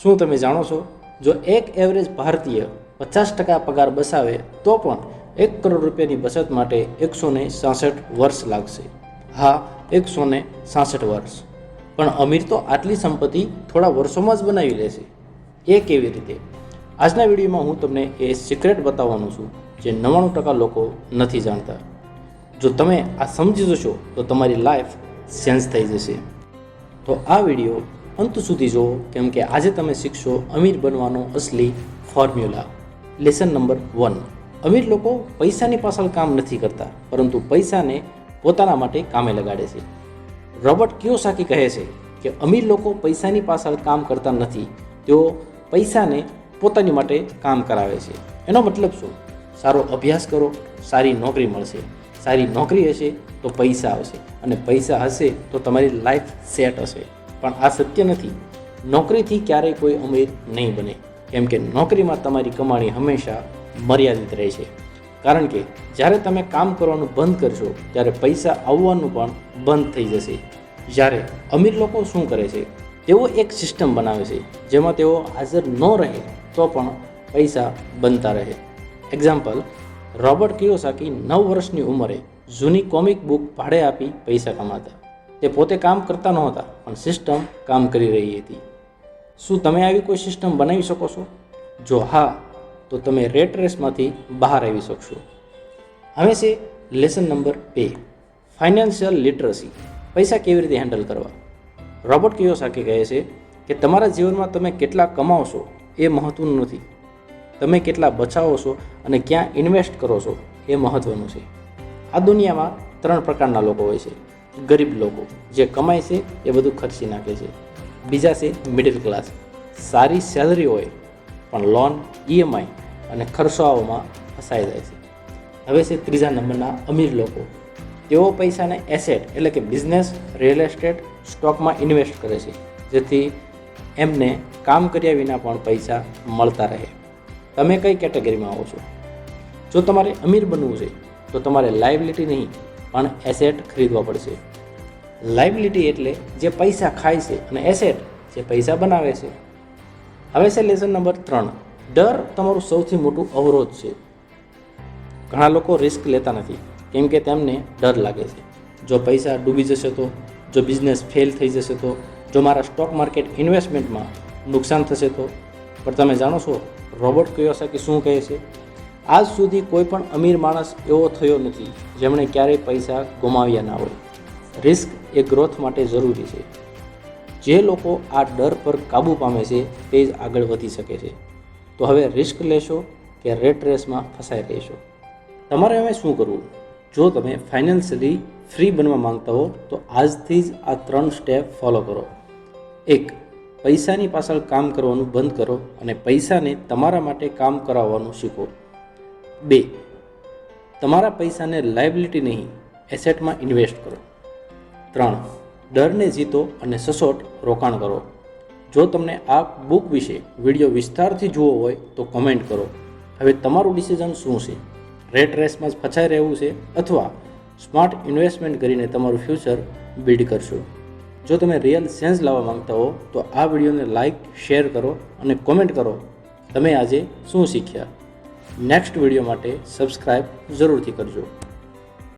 શું તમે જાણો છો, જો એક એવરેજ ભારતીય 50% પગાર બસાવે તો પણ 1 કરોડ રૂપિયાની બચત માટે 166 વર્ષ લાગશે. હા, 166 વર્ષ. પણ અમીર તો આટલી સંપત્તિ થોડા વર્ષોમાં જ બનાવી લેશે. એ કેવી રીતે? આજના વિડીયોમાં હું તમને એ સિક્રેટ બતાવવાનું છું જે 99% લોકો નથી જાણતા. જો તમે આ સમજી જશો તો તમારી લાઈફ ચેન્જ થઈ જશે. તો આ વિડીયો અંત સુધી જુઓ, કેમ કે આજે તમે શીખશો અમીર બનવાનો અસલી ફોર્મ્યુલા. Lesson number 1. અમીર લોકો પૈસાની પાછળ કામ નથી કરતા, પરંતુ પૈસાને પોતાના માટે કામે લગાડે છે. રોબર્ટ કિયોસાકી કહે છે કે અમીર લોકો પૈસાની પાછળ કામ કરતા નથી, તેઓ પૈસાને પોતાની માટે કામ કરાવે છે. એનો મતલબ શું? સારો અભ્યાસ કરો, સારી નોકરી મળશે. સારી નોકરી હશે તો પૈસા આવશે, અને પૈસા હશે તો તમારી લાઈફ સેટ હશે. પણ આ સત્ય નથી. નોકરીથી ક્યારેય કોઈ અમીર નહીં બને, કેમ કે નોકરીમાં તમારી કમાણી હંમેશા મર્યાદિત રહે છે. કારણ કે જ્યારે તમે કામ કરવાનું બંધ કરશો ત્યારે પૈસા આવવાનું પણ બંધ થઈ જશે. જ્યારે અમીર લોકો શું કરે છે? તેઓ એક સિસ્ટમ બનાવે છે જેમાં તેઓ હાજર ન રહે તો પણ પૈસા બનતા રહે. એક્ઝામ્પલ, રોબર્ટ કિયોસાકી 9 વર્ષની ઉંમરે જૂની કોમિક બુક ભાડે આપી પૈસા કમાતા. તે પોતે કામ કરતા નહોતા, પણ સિસ્ટમ કામ કરી રહી હતી. શું તમે આવી કોઈ સિસ્ટમ બનાવી શકો છો? જો હા, તો તમે રેટ રેસમાંથી બહાર આવી શકશો. હવે છે લેસન નંબર 2, ફાઇનાન્શિયલ લિટરસી. પૈસા કેવી રીતે હેન્ડલ કરવા? રોબર્ટ કિયોસાકી કહે છે કે તમારા જીવનમાં તમે કેટલા કમાવશો એ મહત્ત્વનું નથી, તમે કેટલા બચાવો છો અને ક્યાં ઇન્વેસ્ટ કરો છો એ મહત્ત્વનું છે. આ દુનિયામાં 3 પ્રકારના લોકો હોય છે. ગરીબ લોકો, જે કમાય છે એ બધું ખર્ચી નાખે છે. બીજા છે મિડલ ક્લાસ, સારી સેલરી હોય પણ લોન, EMI અને ખર્ચાઓમાં ફસાઈ જાય છે. હવે છે ત્રીજા નંબરના અમીર લોકો. તેઓ પૈસાને એસેટ એટલે કે બિઝનેસ, રિયલ એસ્ટેટ, સ્ટોકમાં ઇન્વેસ્ટ કરે છે, જેથી એમને કામ કર્યા વિના પણ પૈસા મળતા રહે. તમે કઈ કેટેગરીમાં આવો છો? જો તમારે અમીર બનવું છે તો તમારે લાયબિલિટી નહીં પણ એસેટ ખરીદવા પડશે. લાયબિલિટી એટલે જે પૈસા ખાય છે, અને એસેટ જે પૈસા બનાવે છે. હવે છે લેસન નંબર 3, ડર તમારું સૌથી મોટું અવરોધ છે. ઘણા લોકો રિસ્ક લેતા નથી કેમ કે તેમને ડર લાગે છે. જો પૈસા ડૂબી જશે તો, જો બિઝનેસ ફેલ થઈ જશે તો, જો મારા સ્ટોક માર્કેટ ઇન્વેસ્ટમેન્ટમાં નુકસાન થશે તો. પણ તમે જાણો છો રોબર્ટ કિયોસાકી શું કહે છે? આજ સુધી કોઈ પણ અમીર માણસ એવો થયો નથી જેમણે ક્યારેય પૈસા ગુમાવ્યા ના હોય. રિસ્ક એ ગ્રોથ માટે જરૂરી છે. જે લોકો આ ડર પર કાબૂ પામે છે તે જ આગળ વધી શકે છે. તો હવે રિસ્ક લેશો કે રેટ રેસમાં ફસાઈ રહેશો? તમારે હવે શું કરવું? જો તમે ફાઇનાન્શિયલી ફ્રી બનવા માંગતા હો તો આજથી જ આ 3 સ્ટેપ ફોલો કરો. 1. પૈસાની પાછળ કામ કરવાનું બંધ કરો અને પૈસાને તમારા માટે કામ કરાવવાનું શીખો. 2. તમારા પૈસાને લાયબિલિટી નહીં, એસેટમાં ઇન્વેસ્ટ કરો. 3. ડરને જીતો અને સચોટ રોકાણ કરો. જો તમને આ બુક વિશે વિડીયો વિસ્તારથી જોવો હોય તો કમેન્ટ કરો. હવે તમારું ડિસિઝન શું છે? રેટ રેસમાં જ ફસાઈ રહેવું છે અથવા સ્માર્ટ ઇન્વેસ્ટમેન્ટ કરીને તમારું ફ્યુચર બિલ્ડ કરશો? જો તમે રિયલ ચેન્જ લાવવા માંગતા હો તો આ વિડીયોને લાઇક, શેર કરો અને કોમેન્ટ કરો તમે આજે શું શીખ્યા. નેક્સ્ટ વિડીયો માટે સબસ્ક્રાઈબ જરૂરથી કરજો.